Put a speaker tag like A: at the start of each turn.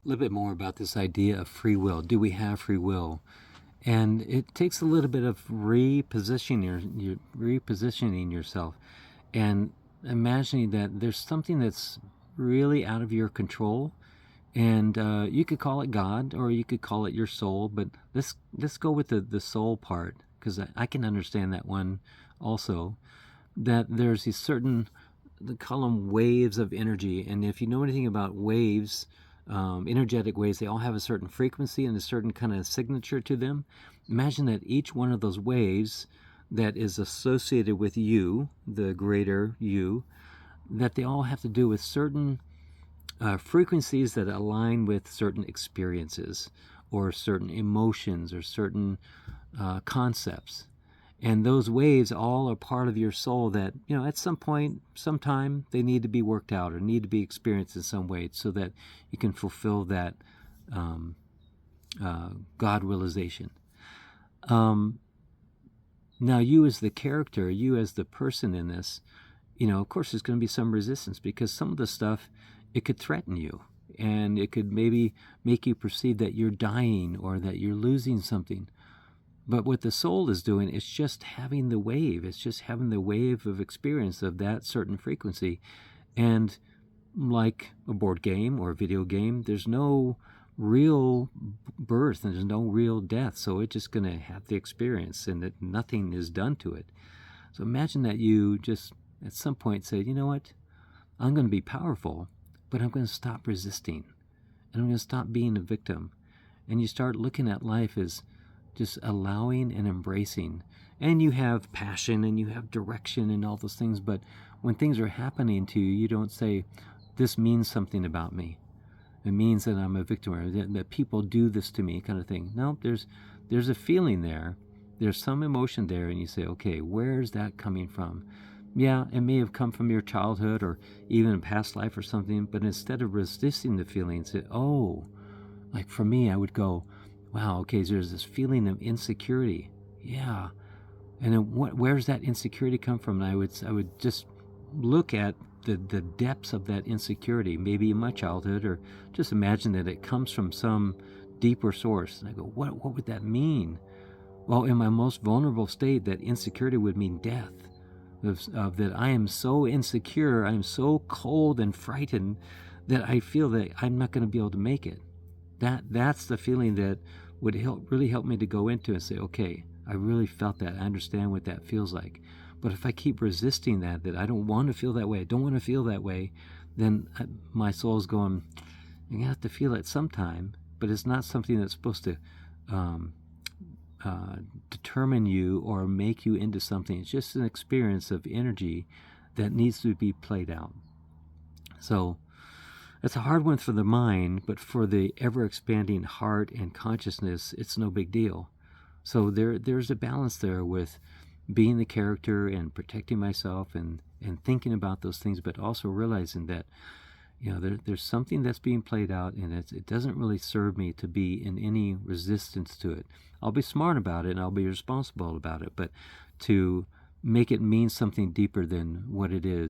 A: A little bit more about this idea of free will. Do we have free will? And it takes a little bit of repositioning yourself and imagining that there's something that's really out of your control. And you could call it God, or you could call it your soul, but let's go with the soul part, because I can understand that one also. That there's these certain, they call them waves of energy, and if you know anything about waves, energetic waves, they all have a certain frequency and a certain kind of signature to them. Imagine that each one of those waves that is associated with you, the greater you, that they all have to do with certain frequencies that align with certain experiences or certain emotions or certain concepts. And those waves all are part of your soul that, at some point, sometime, they need to be worked out or need to be experienced in some way so that you can fulfill that God realization. Now, you as the character, you as the person in this, of course, there's going to be some resistance, because some of the stuff, it could threaten you, and it could maybe make you perceive that you're dying or that you're losing something. But what the soul is doing is just having the wave. It's just having the wave of experience of that certain frequency. And like a board game or a video game, there's no real birth and there's no real death. So it's just going to have the experience, and that nothing is done to it. So imagine that you just at some point say, you know what? I'm going to be powerful, but I'm going to stop resisting. And I'm going to stop being a victim. And you start looking at life as just allowing and embracing. And you have passion and you have direction and all those things, but when things are happening to you, you don't say, this means something about me. It means that I'm a victim, or that people do this to me, kind of thing. No, there's a feeling there. There's some emotion there, and you say, okay, where's that coming from? Yeah, it may have come from your childhood or even a past life or something, but instead of resisting the feeling, say, oh, like for me, I would go, wow, okay, so there's this feeling of insecurity. Yeah. And then where's that insecurity come from? And I would just look at the depths of that insecurity, maybe in my childhood, or just imagine that it comes from some deeper source. And I go, what would that mean? Well, in my most vulnerable state, that insecurity would mean death. Of that I am so insecure, I am so cold and frightened that I feel that I'm not going to be able to make it. That's the feeling that would really help me to go into and say, okay, I really felt that. I understand what that feels like. But if I keep resisting that I don't want to feel that way, I don't want to feel that way, then my soul's going, you have to feel it sometime, but it's not something that's supposed to determine you or make you into something. It's just an experience of energy that needs to be played out. So it's a hard one for the mind, but for the ever-expanding heart and consciousness, it's no big deal. So there's a balance there with being the character and protecting myself and thinking about those things, but also realizing that there's something that's being played out, and it doesn't really serve me to be in any resistance to it. I'll be smart about it and I'll be responsible about it, but to make it mean something deeper than what it is.